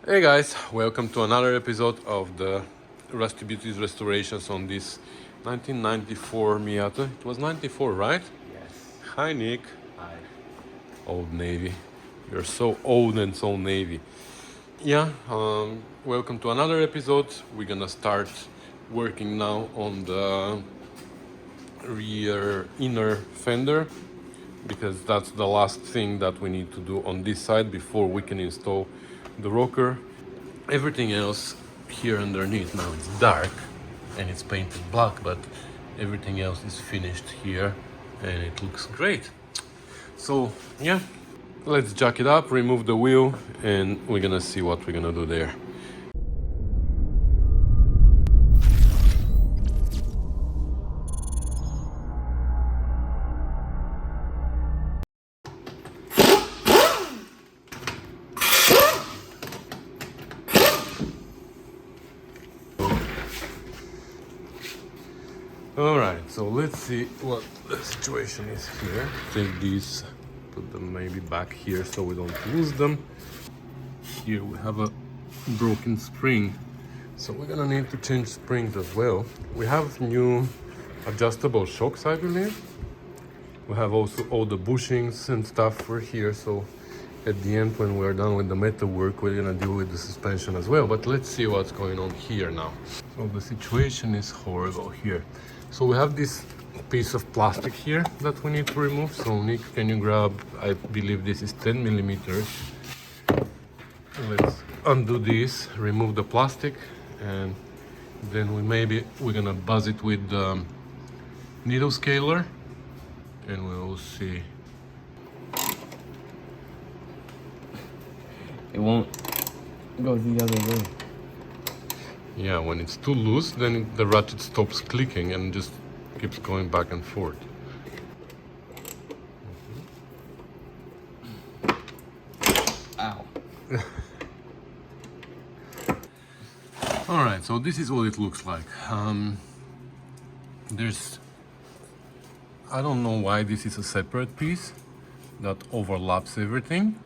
Hey guys, welcome to another episode of the Rusty Beauties restorations on this 1994 Miata. It was 94, right? Yes. Hi Nick. Hi. Old Navy. You're so old and so Navy. Yeah, welcome to another episode. We're gonna start working now on the rear inner fender because that's the last thing that we need to do on this side before we can install the rocker. Everything else here underneath now it's dark and it's painted black, but everything else is finished here and it looks great. So yeah, let's jack it up, remove the wheel, and we're gonna see what we're gonna do there. All right, so let's see what the situation is here. Take these, put them maybe back here so we don't lose them. Here we have a broken spring, so we're gonna need to change springs as well. We have new adjustable shocks, I believe. We have also all the bushings and stuff for here, so at the end when we're done with the metal work we're gonna deal with the suspension as well. But let's see what's going on here now. So the situation is horrible here. So we have this piece of plastic here that we need to remove. So Nick, can you grab, I believe this is 10 millimeters. Let's undo this, remove the plastic, and then we're gonna buzz it with the needle scaler and we'll see. It won't go the other way. Yeah, when it's too loose, then the ratchet stops clicking and just keeps going back and forth. Ow. All right, so this is what it looks like. I don't know why this is a separate piece that overlaps everything.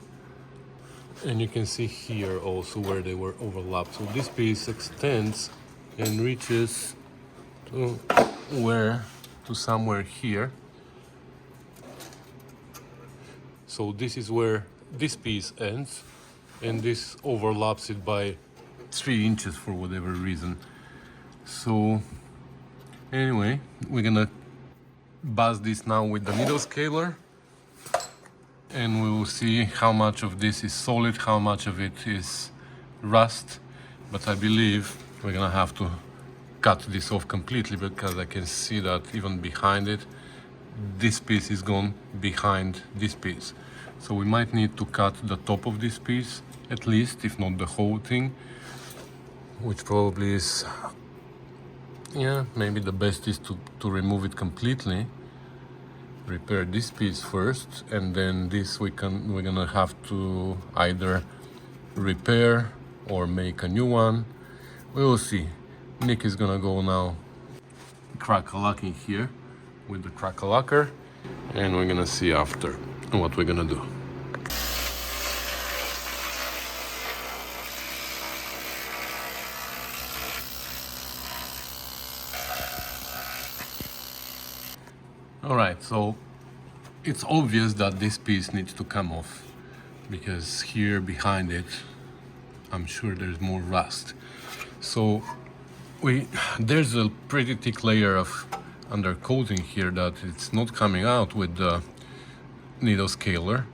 And you can see here also where they were overlapped. So this piece extends and reaches to somewhere here. So this is where this piece ends, and this overlaps it by 3 inches for whatever reason. So anyway, we're gonna buzz this now with the needle scaler, and we will see how much of this is solid, how much of it is rust. But I believe we're gonna have to cut this off completely because I can see that even behind it, this piece is gone behind this piece. So we might need to cut the top of this piece at least, if not the whole thing, which probably is, yeah, maybe the best is to remove it completely. Repair this piece first, and then this we're gonna have to either repair or make a new one. We will see. Nick is gonna go now crack-a-lacking here with the crack-a-lacker, and we're gonna see after what we're gonna do. All right, so it's obvious that this piece needs to come off because here behind it, I'm sure there's more rust. So there's a pretty thick layer of undercoating here that it's not coming out with the needle scaler.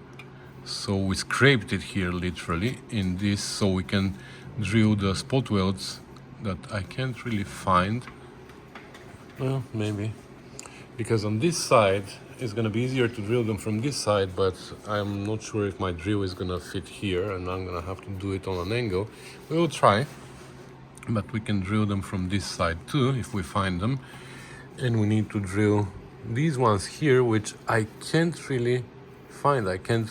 So we scraped it here literally in this so we can drill the spot welds that I can't really find. Well, maybe. Because on this side, it's gonna be easier to drill them from this side, but I'm not sure if my drill is gonna fit here and I'm gonna have to do it on an angle. We will try, but we can drill them from this side too if we find them. And we need to drill these ones here, which I can't really find. I can't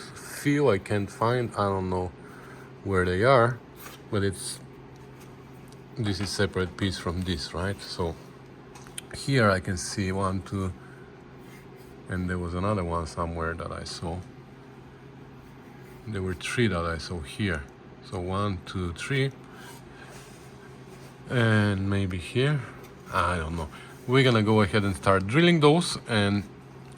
find, I don't know where they are, but this is separate piece from this, right? So here I can see 1, 2, and there was another one somewhere that I saw. There were 3 that I saw here. So 1, 2, 3, and maybe here. I don't know. We're gonna go ahead and start drilling those, and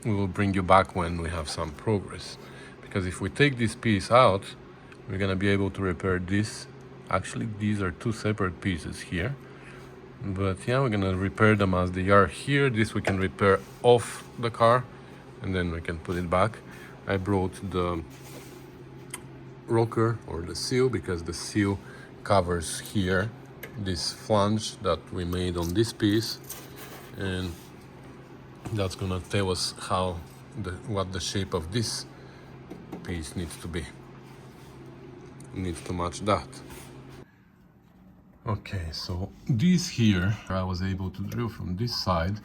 we will bring you back when we have some progress. Because if we take this piece out, we're gonna be able to repair this. Actually, these are two separate pieces here. But yeah, we're gonna repair them as they are here. This we can repair off the car, and then we can put it back. I brought the rocker or the seal because the seal covers here this flange that we made on this piece, and that's gonna tell us what the shape of this piece needs to be. It needs to match that. Okay, so this here I was able to drill from this side,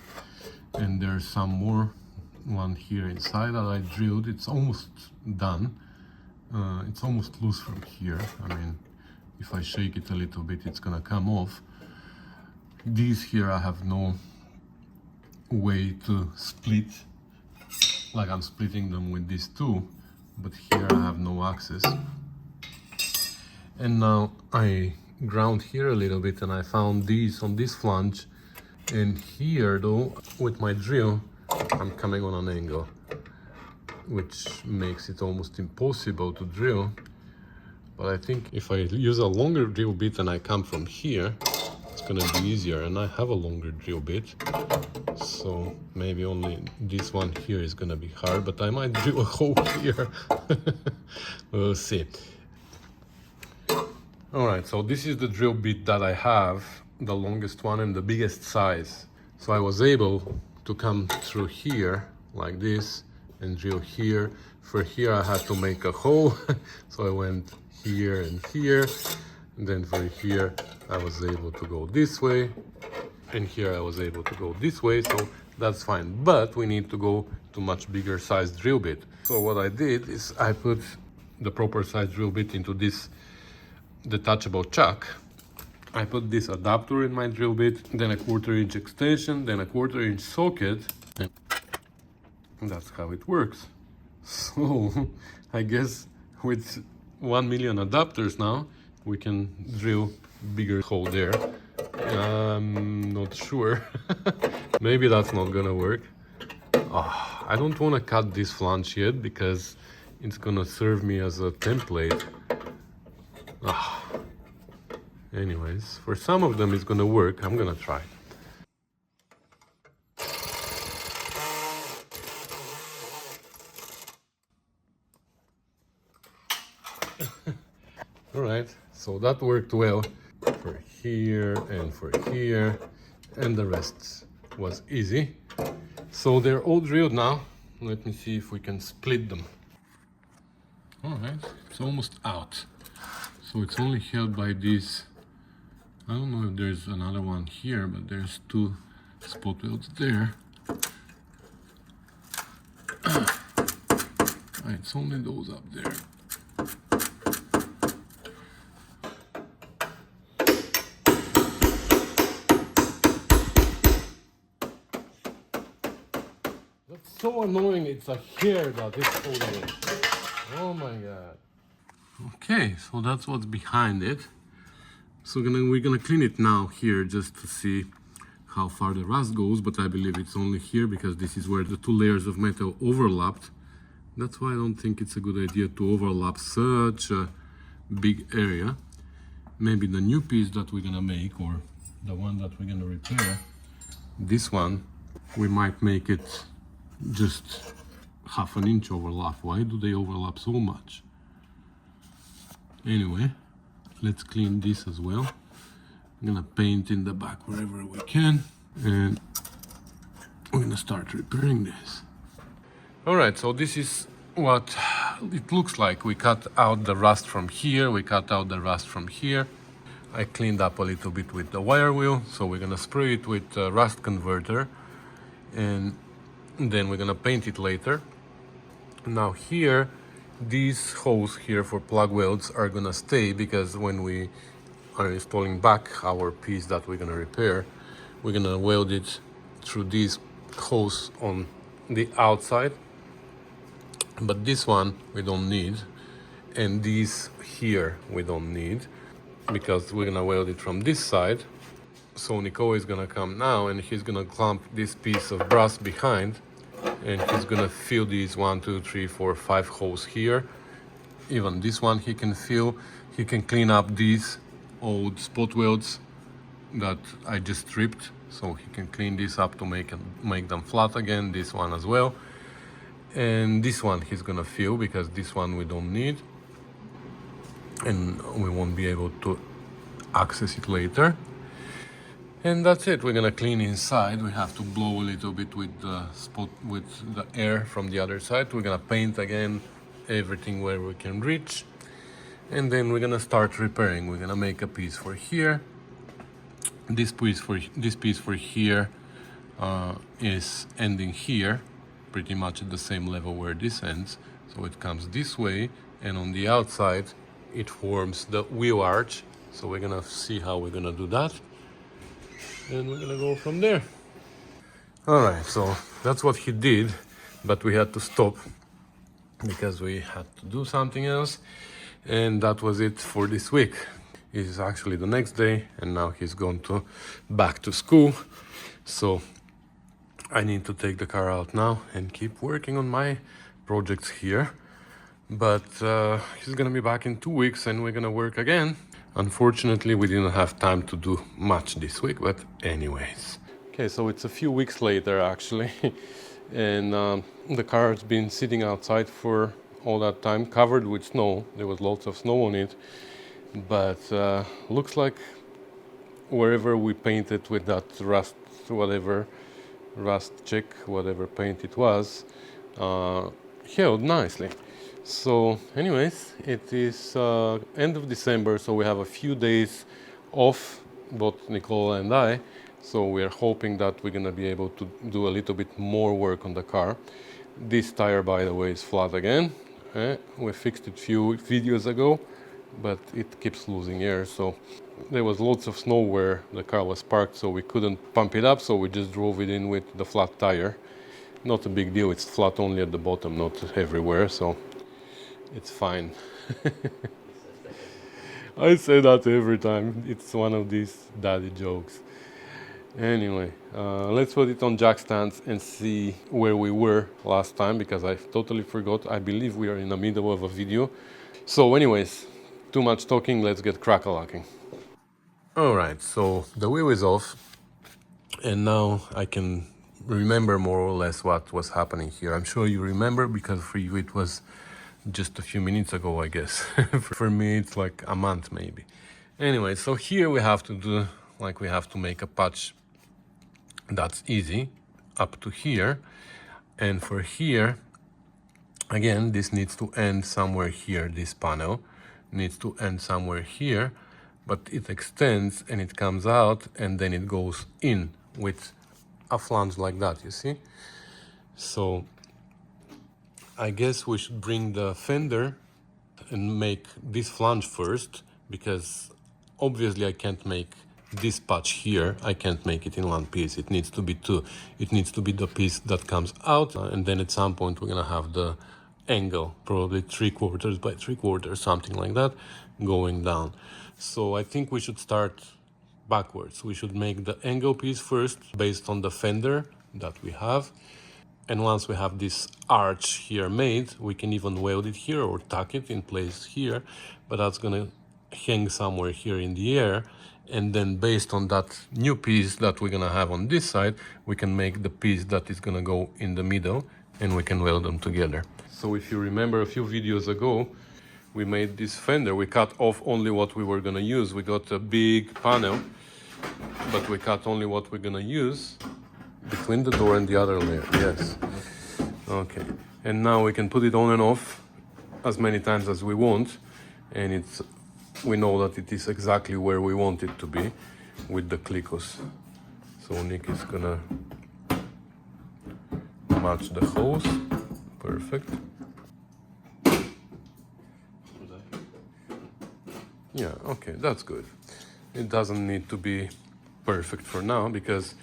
and there's some more one here inside that I drilled. It's almost done. It's almost loose from here. I mean, if I shake it a little bit, it's gonna come off. These here I have no way to split, like I'm splitting them with these two, but here I have no access. And now I ground here a little bit, and I found these on this flange, and here though with my drill I'm coming on an angle, which makes it almost impossible to drill. But I think if I use a longer drill bit and I come from here, it's gonna be easier. And I have a longer drill bit, so maybe only this one here is gonna be hard, but I might drill a hole here. We'll see. All right, so this is the drill bit that I have, the longest one and the biggest size. So I was able to come through here like this and drill here. For here I had to make a hole, so I went here and here. And then for here I was able to go this way, and here I was able to go this way, so that's fine. But we need to go to much bigger size drill bit. So what I did is I put the proper size drill bit into this detachable chuck. I put this adapter in my drill bit, then a 1/4 inch extension, then a 1/4 inch socket, and that's how it works. So I guess with 1 million adapters now we can drill bigger hole there. I'm not sure. Maybe that's not gonna work. I don't want to cut this flange yet because it's gonna serve me as a template. Anyways, for some of them it's gonna work. I'm gonna try. All right, so that worked well for here and for here, and the rest was easy. So they're all drilled now. Let me see if we can split them. All right, it's almost out. So it's only held by this. I don't know if there's another one here, but there's two spot welds there. It's only those up there. That's so annoying, it's a hair that is holding it. Oh my god. Okay, so that's what's behind it. So we're gonna clean it now here just to see how far the rust goes, but I believe it's only here because this is where the two layers of metal overlapped. That's why I don't think it's a good idea to overlap such a big area. Maybe the new piece that we're gonna make, or the one that we're gonna repair, this one, we might make it just 1/2 inch overlap. Why do they overlap so much? Anyway, let's clean this as well. I'm gonna paint in the back wherever we can, and we're gonna start repairing this. All right, so this is what it looks like. We cut out the rust from here, we cut out the rust from here. I cleaned up a little bit with the wire wheel, so we're gonna spray it with a rust converter, and then we're gonna paint it later. Now here, these holes here for plug welds are gonna stay, because when we are installing back our piece that we're gonna repair, we're gonna weld it through these holes on the outside. But this one we don't need, and these here we don't need because we're gonna weld it from this side. So Nico is gonna come now and he's gonna clamp this piece of brass behind, and he's gonna fill these 1, 2, 3, 4, 5 holes here. Even this one he can fill. He can clean up these old spot welds that I just stripped, so he can clean this up to make them flat again. This one as well, and this one he's gonna fill because this one we don't need and we won't be able to access it later. And that's it. We're gonna clean inside. We have to blow a little bit with the air from the other side. We're gonna paint again everything where we can reach, and then we're gonna start repairing. We're gonna make a piece for here. This piece for here is ending here, pretty much at the same level where this ends. So it comes this way, and on the outside it forms the wheel arch. So we're gonna see how we're gonna do that, and we're gonna go from there. All right, so that's what he did, but we had to stop because we had to do something else, and that was it for this week. It's actually the next day, and now he's gone back to school, so I need to take the car out now and keep working on my projects here. But he's gonna be back in 2 weeks and we're gonna work again. Unfortunately, we didn't have time to do much this week, but anyways. Okay, so it's a few weeks later actually, and the car has been sitting outside for all that time, covered with snow. There was lots of snow on it, but looks like wherever we painted with that rust check, whatever paint it was, held nicely. So anyways, it is end of December, so we have a few days off, both Nicole and I. So we're hoping that we're gonna be able to do a little bit more work on the car. This tire, by the way, is flat again. We fixed it a few videos ago, but it keeps losing air. So there was lots of snow where the car was parked, so we couldn't pump it up, so we just drove it in with the flat tire. Not a big deal, it's flat only at the bottom, not everywhere, so it's fine. I say that every time. It's one of these daddy jokes. Anyway, let's put it on jack stands and see where we were last time, because I totally forgot. I believe we are in the middle of a video. So anyways, too much talking, let's get crack-a-lacking. Alright, so the wheel is off, and now I can remember more or less what was happening here. I'm sure you remember, because for you it was just a few minutes ago, I guess. For me it's like a month maybe. Anyway, so here we have to make a patch that's easy up to here, and for here again this needs to end somewhere here. This panel needs to end somewhere here, but it extends and it comes out and then it goes in with a flange like that, you see. So I guess we should bring the fender and make this flange first, because obviously I can't make this patch here, I can't make it in one piece. It needs to be two. It needs to be the piece that comes out, and then at some point we're gonna have the angle, probably 3/4 by 3/4, something like that, going down. So I think we should start backwards. We should make the angle piece first based on the fender that we have. And once we have this arch here made, we can even weld it here or tuck it in place here, but that's gonna hang somewhere here in the air. And then based on that new piece that we're gonna have on this side, we can make the piece that is gonna go in the middle, and we can weld them together. So if you remember a few videos ago, we made this fender. We cut off only what we were gonna use. We got a big panel, but we cut only what we're gonna use. Between the door and the other layer, yes. Okay, and now we can put it on and off as many times as we want, and we know that it is exactly where we want it to be with the clicos. So Nick is gonna match the hose. Perfect. Yeah, okay, that's good. It doesn't need to be perfect for now, because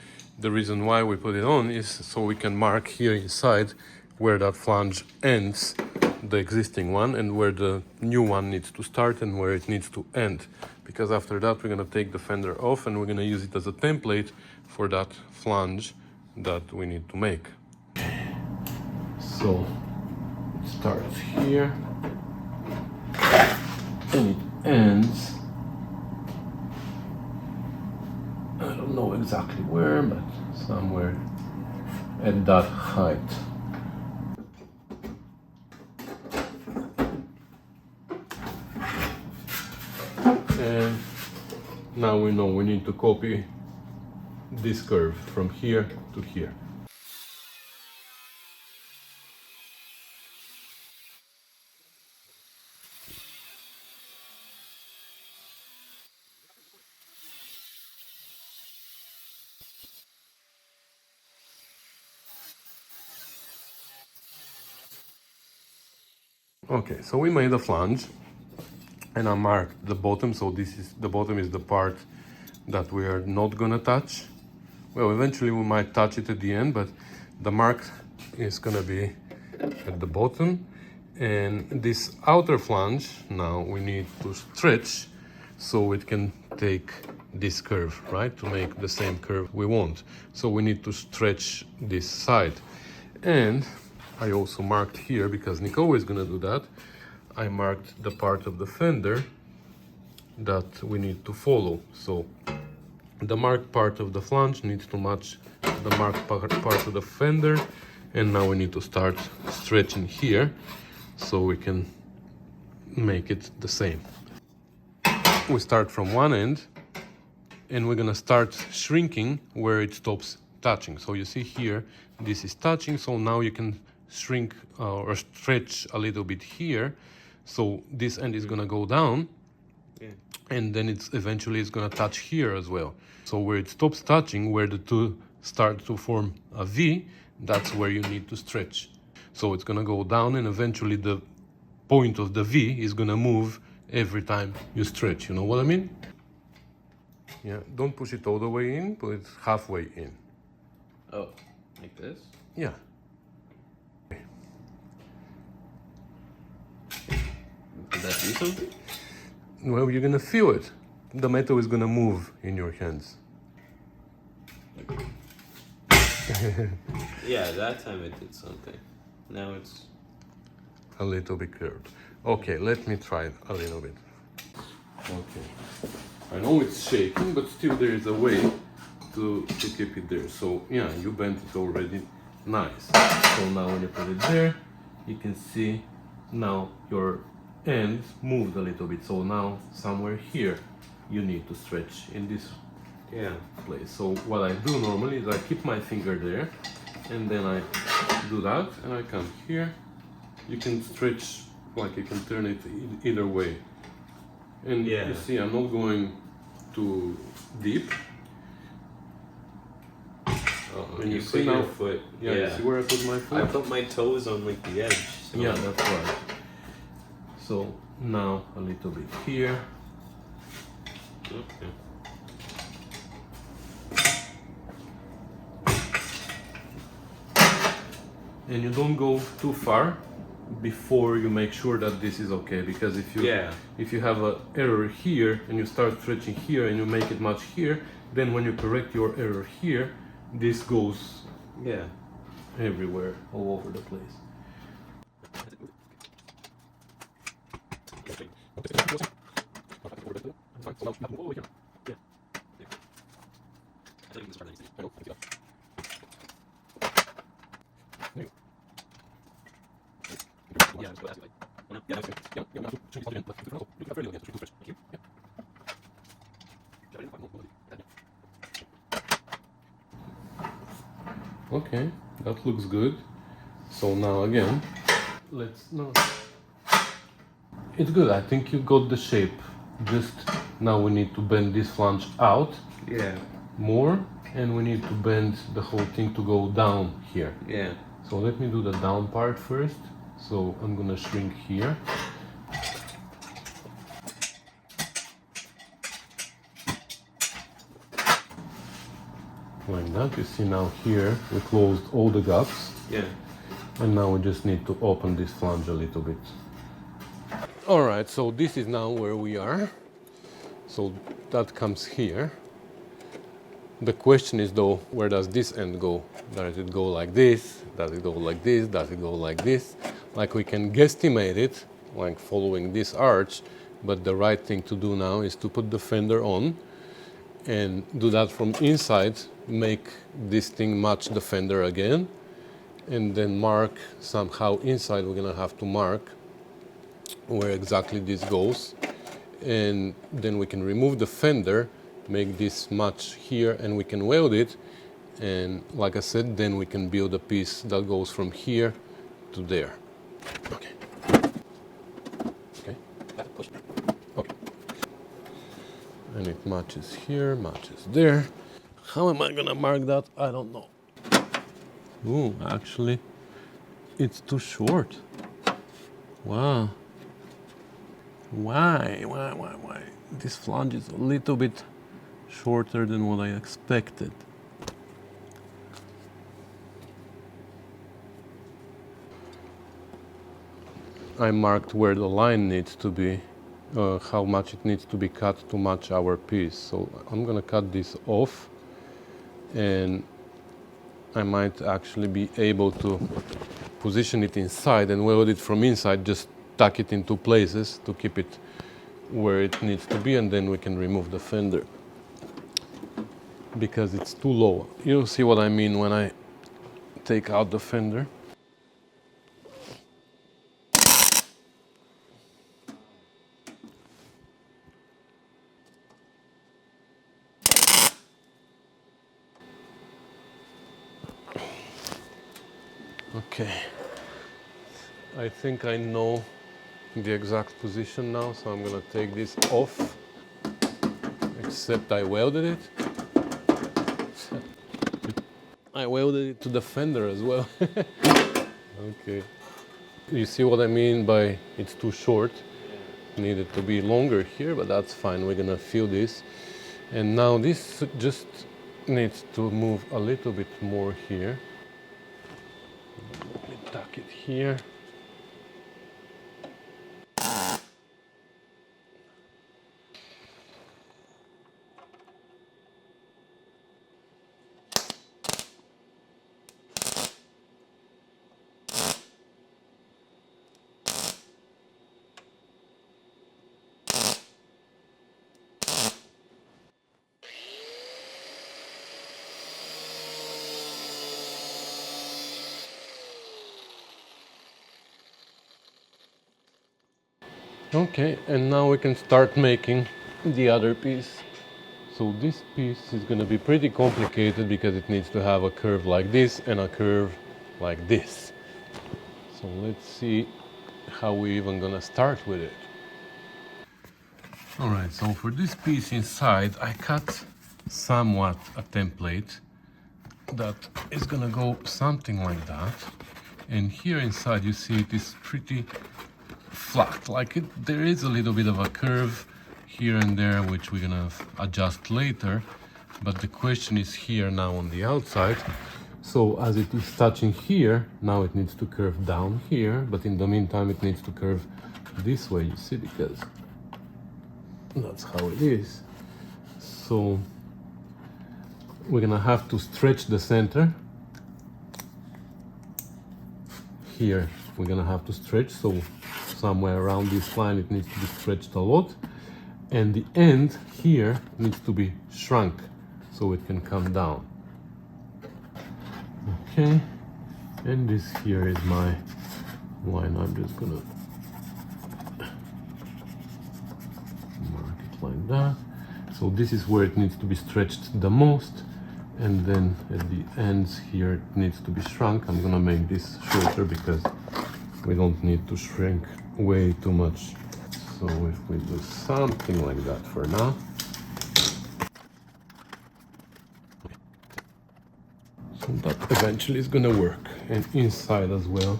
the reason why we put it on is so we can mark here inside where that flange ends the existing one and where the new one needs to start and where it needs to end. Because after that we're gonna take the fender off and we're gonna use it as a template for that flange that we need to make. So it starts here and it ends, I don't know exactly where, but somewhere at that height. And now we know we need to copy this curve from here to here. Okay, so we made a flange and I marked the bottom, so the bottom is the part that we are not gonna touch. Well, eventually we might touch it at the end, but the mark is gonna be at the bottom. And this outer flange, now we need to stretch so it can take this curve, right? To make the same curve we want. So we need to stretch this side. And I also marked here, because Nico is gonna do that, I marked the part of the fender that we need to follow. So the marked part of the flange needs to match the marked part of the fender, and now we need to start stretching here so we can make it the same. We start from one end and we're gonna start shrinking where it stops touching. So you see here, this is touching, so now you can shrink or stretch a little bit here. So this end is gonna go down, and then it's eventually gonna touch here as well. So where it stops touching, where the two start to form a V, that's where you need to stretch. So it's gonna go down and eventually the point of the V is gonna move every time you stretch, you know what I mean? Yeah, don't push it all the way in, put it halfway in. Oh, like this? Yeah. Did that do something? Well, you're gonna feel it. The metal is gonna move in your hands. Yeah, that time it did something. Now it's A little bit curved. Okay, let me try it a little bit. Okay. I know it's shaking, but still there is a way to keep it there. So yeah, you bent it already. Nice. So now when you put it there, you can see now your end moved a little bit. So now somewhere here you need to stretch in this place. So what I do normally is I keep my finger there and then I do that and I come here. You can stretch, like you can turn it either way. And you see I'm not going too deep. And you see put now, your foot. you see where I put my foot? I put my toes on like the edge. So. Yeah, that's right. So now a little bit here. Okay. And you don't go too far before you make sure that this is okay, because if you have an error here and you start stretching here and you make it much here, then when you correct your error here, this goes everywhere, all over the place. Okay, that looks good. So now again, it's good. I think you got the shape. Just now we need to bend this flange out more, and we need to bend the whole thing to go down here. So let me do the down part first. So I'm gonna shrink here. Like that. You see now here we closed all the gaps. And now we just need to open this flange a little bit. All right, so this is now where we are. So that comes here. The question is though, where does this end go? Does it go like this? Does it go like this? Does it go like this? Like we can guesstimate it, like following this arch, but the right thing to do now is to put the fender on and do that from inside, make this thing match the fender again, and then mark somehow inside. We're gonna have to mark where exactly this goes, and then we can remove the fender, make this match here, and we can weld it, and like I said, then we can build a piece that goes from here to there. Okay. Okay. Okay. And it matches here, matches there. How am I gonna mark that? I don't know. Ooh, actually, it's too short. Wow. Why? This flange is a little bit shorter than what I expected. I marked where the line needs to be, how much it needs to be cut to match our piece. So I'm gonna cut this off, and I might actually be able to position it inside and weld it from inside, just tuck it in two places to keep it where it needs to be, and then we can remove the fender because it's too low. You'll see what I mean when I take out the fender. Okay, I think I know the exact position now, so I'm gonna take this off, except I welded it. I welded it to the fender as well. Okay. You see what I mean by it's too short? Needed to be longer here, but that's fine. We're gonna fill this. And now this just needs to move a little bit more here. Let me tuck it here. Okay, and now we can start making the other piece. So this piece is going to be pretty complicated because it needs to have a curve like this and a curve like this. So let's see how we're even going to start with it. All right, so for this piece inside, I cut somewhat a template that is going to go something like that. And here inside you see it is pretty flat, like there is a little bit of a curve here and there, which we're gonna adjust later, but the question is here now on the outside. So as it is touching here, now it needs to curve down here, but in the meantime it needs to curve this way, you see, because that's how it is. So we're gonna have to stretch the center here. We're gonna have to stretch, so somewhere around this line it needs to be stretched a lot, and the end here needs to be shrunk so it can come down. Okay, and this here is my line. I'm just gonna mark it like that. So this is where it needs to be stretched the most, and then at the ends here it needs to be shrunk. I'm gonna make this shorter because we don't need to shrink way too much. So if we do something like that for now. So that eventually is gonna work. And inside as well,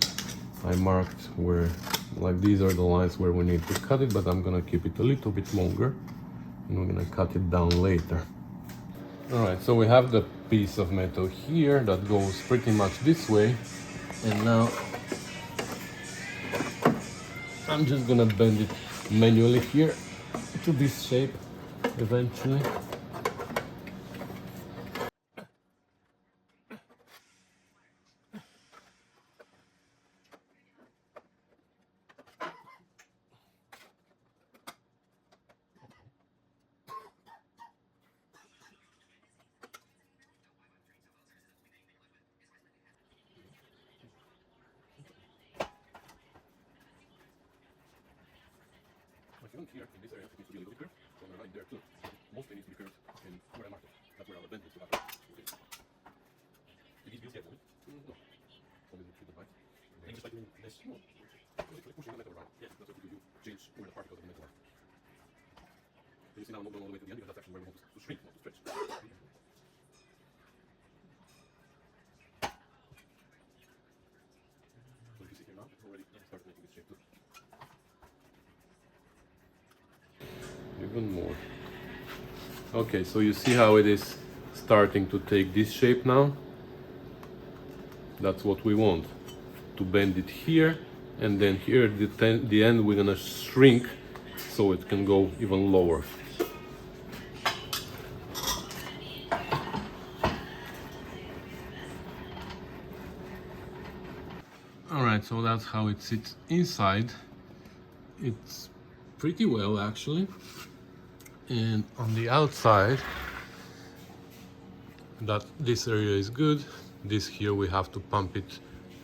I marked where, like these are the lines where we need to cut it, but I'm gonna keep it a little bit longer and we're gonna cut it down later. All right, so we have the piece of metal here that goes pretty much this way. And now I'm just gonna bend it manually here to this shape eventually. Like even here in this area, it needs to be a little bit curved, so on the line there too. Mostly needs to be curved in where I mark it. That's where our bend needs to happen. Okay. Did these wheels get moving? No. Only the treatment lights. And just like doing this, no. Literally pushing the metal around. Yeah. That's what you do. You change where the particles of the metal are. So you see now I'm not going all the way to the end because that's actually where we want to shrink, not to stretch. So if you see here now, it's already started making this shape too. Even more. Okay, so you see how it is starting to take this shape now? That's what we want. To bend it here, and then here at the end we're gonna shrink so it can go even lower. Alright, so that's how it sits inside. It's pretty well actually. And on the outside, that this area is good. This here we have to pump it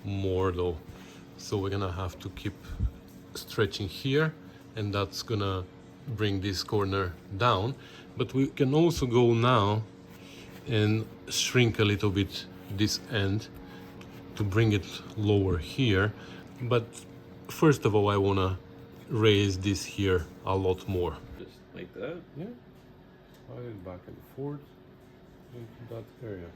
more though. So we're gonna have to keep stretching here, and that's gonna bring this corner down. But we can also go now and shrink a little bit this end to bring it lower here. But first of all, I wanna raise this here a lot more. Just like that? Yeah, slide it back and forth into that area.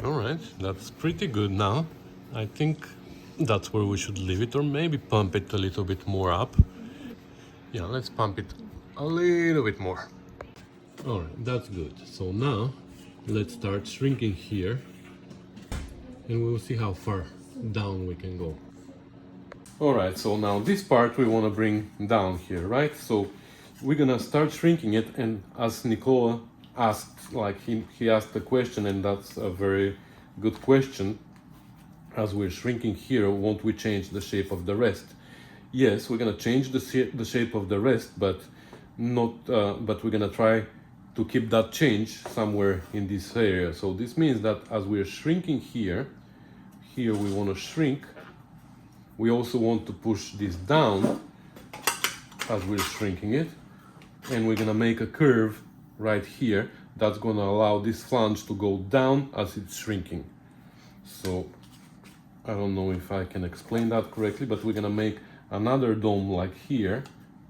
Alright, that's pretty good now. I think that's where we should leave it, or maybe pump it a little bit more up. Yeah, let's pump it a little bit more. Alright, that's good. So now let's start shrinking here, and we'll see how far down we can go. Alright, so now this part we want to bring down here, right? So we're gonna start shrinking it, and as Nicola asked, like he asked a question, and that's a very good question. As we're shrinking here, won't we change the shape of the rest? Yes, we're gonna change the shape of the rest, but not. But we're gonna try to keep that change somewhere in this area. So this means that as we're shrinking here we want to shrink. We also want to push this down as we're shrinking it, and we're gonna make a curve right here that's gonna allow this flange to go down as it's shrinking. So I don't know if I can explain that correctly, but we're gonna make another dome like here.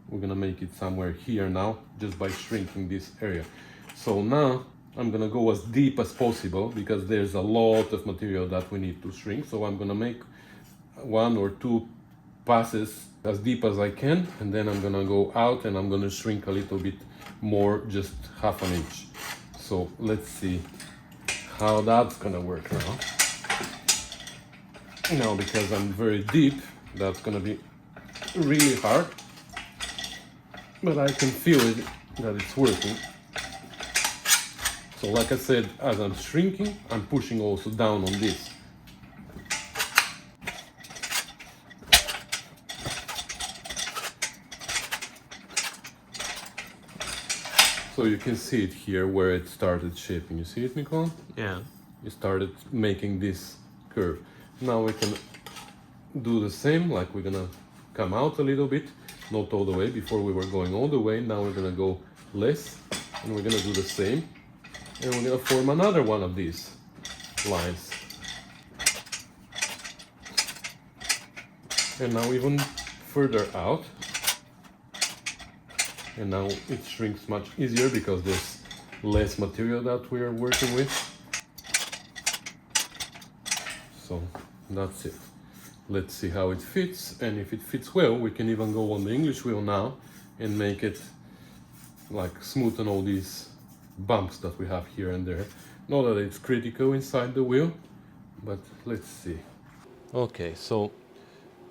We're gonna make it somewhere here now, just by shrinking this area. So now I'm gonna go as deep as possible because there's a lot of material that we need to shrink. So I'm gonna make 1 or 2 passes as deep as I can, and then I'm gonna go out and I'm gonna shrink a little bit more, just half an inch. So let's see how that's gonna work now. Now, because I'm very deep, that's gonna be really hard, but I can feel it that it's working. So like I said, as I'm shrinking, I'm pushing also down on this. So you can see it here where it started shaping. You see it, Nicole? Yeah. It started making this curve. Now we can do the same, like we're gonna come out a little bit, not all the way. Before we were going all the way, now we're gonna go less, and we're gonna do the same, and we're gonna form another one of these lines. And now even further out. And now it shrinks much easier because there's less material that we are working with. So that's it. Let's see how it fits, and if it fits well, we can even go on the English wheel now and make it like smoothen all these bumps that we have here and there. Not that it's critical inside the wheel, but let's see. Okay, so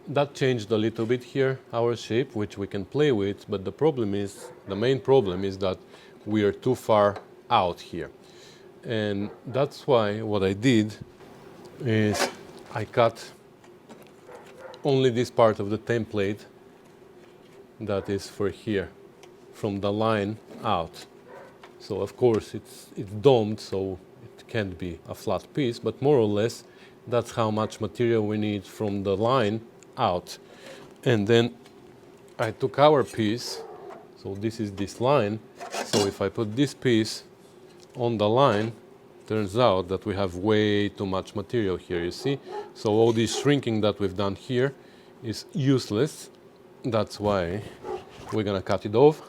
that changed a little bit here, our shape, which we can play with, but the main problem is that we are too far out here. And that's why what I did is I cut only this part of the template that is for here, from the line out. So of course it's domed, so it can't be a flat piece, but more or less that's how much material we need from the line out. And then I took our piece, so this is this line, so if I put this piece on the line, turns out that we have way too much material here, you see? So all this shrinking that we've done here is useless. That's why we're gonna cut it off.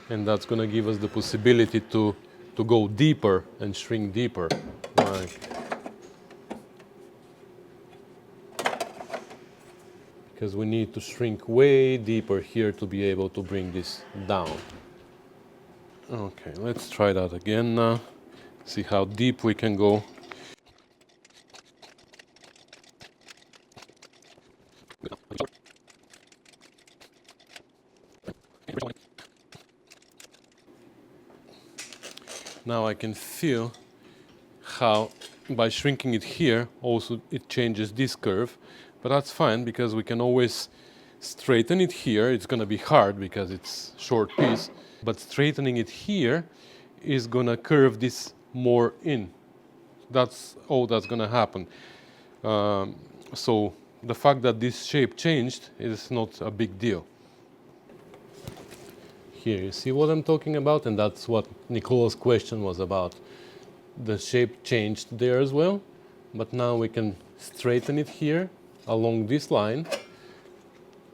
And that's gonna give us the possibility to go deeper and shrink deeper. Like, because we need to shrink way deeper here to be able to bring this down. Okay, let's try that again now. See how deep we can go. Now I can feel how by shrinking it here also it changes this curve, but that's fine because we can always straighten it here. It's gonna be hard because it's short piece, but straightening it here is gonna curve this more in. That's all that's gonna happen. So the fact that this shape changed is not a big deal. Here, you see what I'm talking about? And that's what Nicola's question was about. The shape changed there as well, but now we can straighten it here along this line.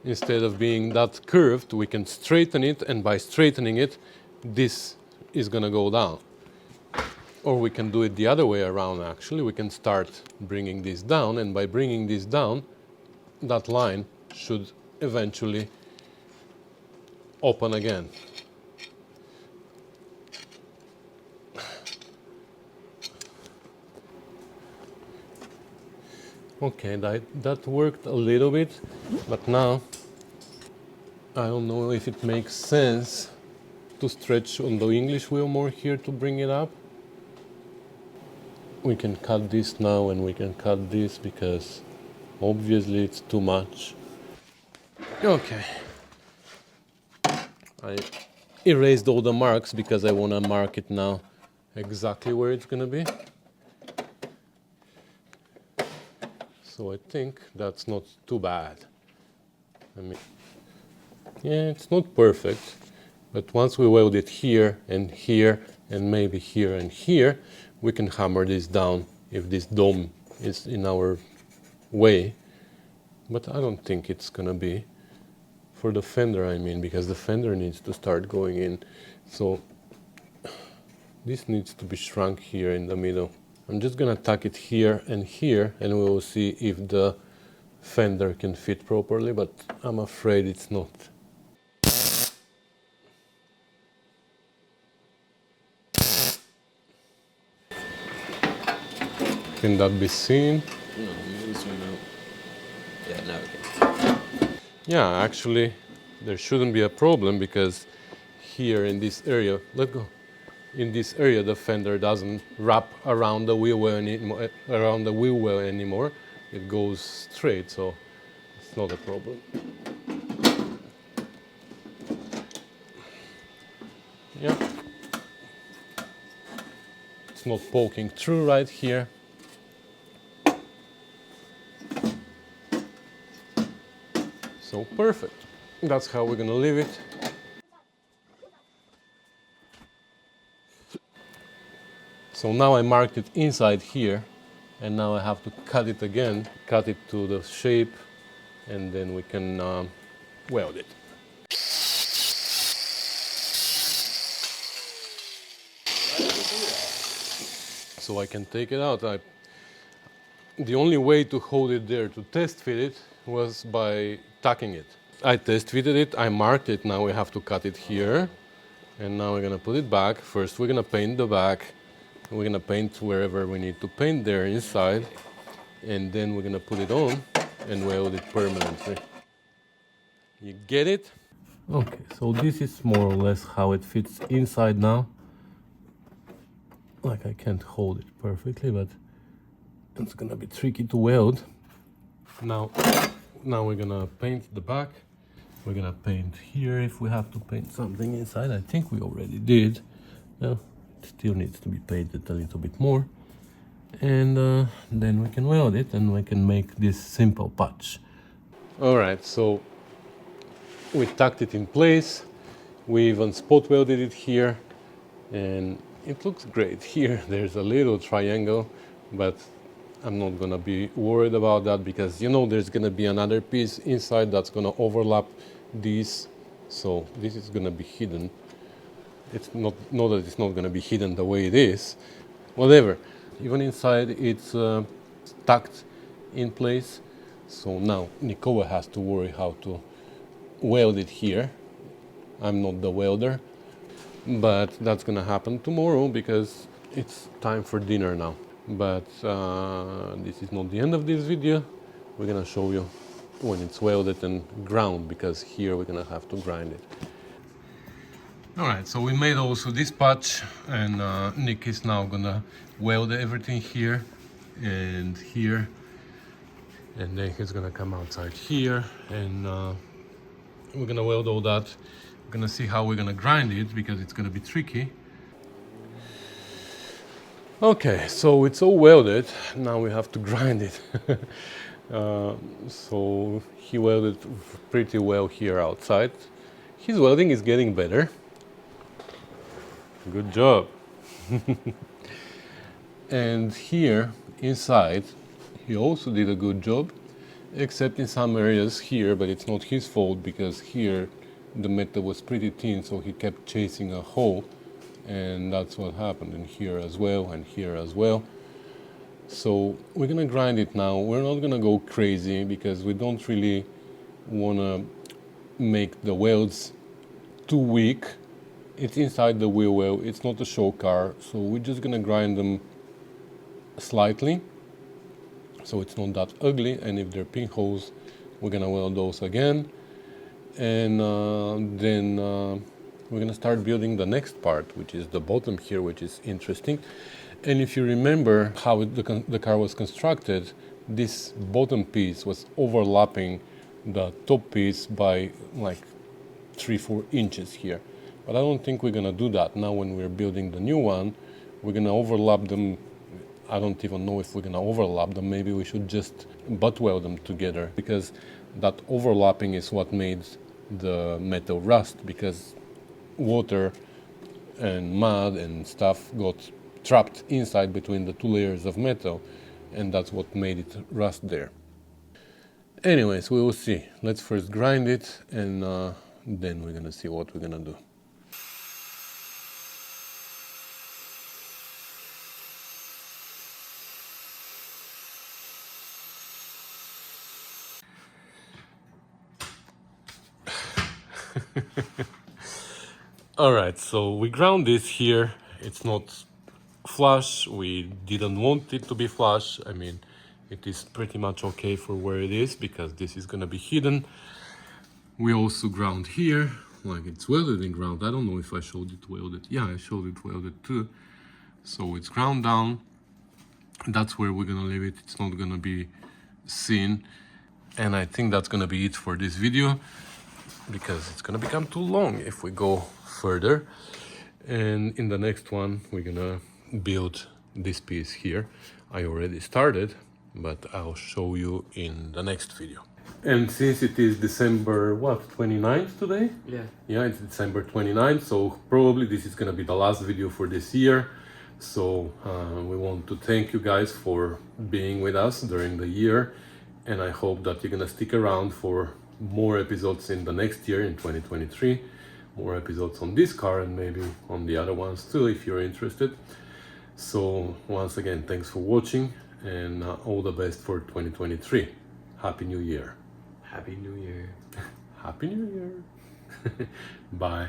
Instead of being that curved, we can straighten it, and by straightening it, this is gonna go down. Or we can do it the other way around, actually. We can start bringing this down, and by bringing this down, that line should eventually open again. Okay, that worked a little bit, but now I don't know if it makes sense to stretch on the English wheel more here to bring it up. We can cut this now and we can cut this because obviously it's too much. Okay. I erased all the marks because I want to mark it now exactly where it's going to be. So I think that's not too bad. I mean, yeah, it's not perfect, but once we weld it here and maybe here and here, we can hammer this down if this dome is in our way. But I don't think it's gonna be. For the fender, I mean, because the fender needs to start going in. So this needs to be shrunk here in the middle. I'm just gonna tuck it here, and we will see if the fender can fit properly, but I'm afraid it's not. Can that be seen? No, maybe zoom out. Yeah, now we can. Yeah, actually, there shouldn't be a problem because here in this area, let go. In this area, the fender doesn't wrap around the wheel well anymore. It goes straight, so it's not a problem. Yeah, it's not poking through right here. So perfect. That's how we're gonna leave it. So now I marked it inside here, And now I have to cut it again, cut it to the shape, and then we can weld it. So I can take it out. The only way to hold it there to test fit it was by tacking it. I test fitted it, I marked it, now we have to cut it here. And now we're gonna put it back. First we're gonna paint the back. We're gonna paint wherever we need to paint there inside. And then we're gonna put it on and weld it permanently. You get it? Okay, so this is more or less how it fits inside now. Like I can't hold it perfectly, but it's gonna be tricky to weld. Now we're gonna paint the back. We're gonna paint here if we have to paint something inside. I think we already did. Well, it still needs to be painted a little bit more. And then we can weld it and we can make this simple patch. All right, so we tacked it in place. We even spot welded it here and it looks great. Here there's a little triangle, but I'm not gonna be worried about that because you know there's gonna be another piece inside that's gonna overlap these, so this is gonna be hidden. It's not that it's not gonna be hidden the way it is, whatever. Even inside it's tucked in place, so now Nikola has to worry how to weld it here. I'm not the welder, but that's gonna happen tomorrow because it's time for dinner now. But this is not the end of this video. We're gonna show you when it's welded and ground, because here we're gonna have to grind it. All right, so we made also this patch, and Nick is now gonna weld everything here and here, and then he's gonna come outside here, and we're gonna weld all that. We're gonna see how we're gonna grind it because it's gonna be tricky. Okay, so it's all welded. Now we have to grind it. So he welded pretty well here outside. His welding is getting better. Good job. And here inside, he also did a good job, except in some areas here, but it's not his fault because here the metal was pretty thin, so he kept chasing a hole. And that's what happened in here as well, and here as well. So we're gonna grind it now. We're not gonna go crazy because we don't really wanna make the welds too weak. It's inside the wheel well, it's not a show car, so we're just gonna grind them slightly so it's not that ugly, and if there are pinholes we're gonna weld those again, and then we're gonna start building the next part, which is the bottom here, which is interesting. And if you remember how the car was constructed, this bottom piece was overlapping the top piece by like 3-4 inches here. But I don't think we're gonna do that. Now when we're building the new one, we're gonna overlap them. I don't even know if we're gonna overlap them. Maybe we should just butt weld them together, because that overlapping is what made the metal rust, because water and mud and stuff got trapped inside between the two layers of metal, and that's what made it rust there. Anyways, we will see. Let's first grind it, and then we're gonna see what we're gonna do. All right, so we ground this here. It's not flush. We didn't want it to be flush. I mean, it is pretty much okay for where it is because this is gonna be hidden. We also ground here, like it's welded and ground. I don't know if I showed it welded. Yeah, I showed it welded too. So it's ground down. That's where we're gonna leave it. It's not gonna be seen. And I think that's gonna be it for this video, because it's gonna become too long if we go further. And in the next one we're gonna build this piece here. I already started, but I'll show you in the next video. And since it is December 29th today? Yeah. Yeah, it's December 29th, so probably this is gonna be the last video for this year. So we want to thank you guys for being with us during the year, and I hope that you're gonna stick around for more episodes in the next year in 2023, more episodes on this car and maybe on the other ones too if you're interested. So once again, thanks for watching, and all the best for 2023. Happy New Year. Happy New Year. Happy New Year. Bye.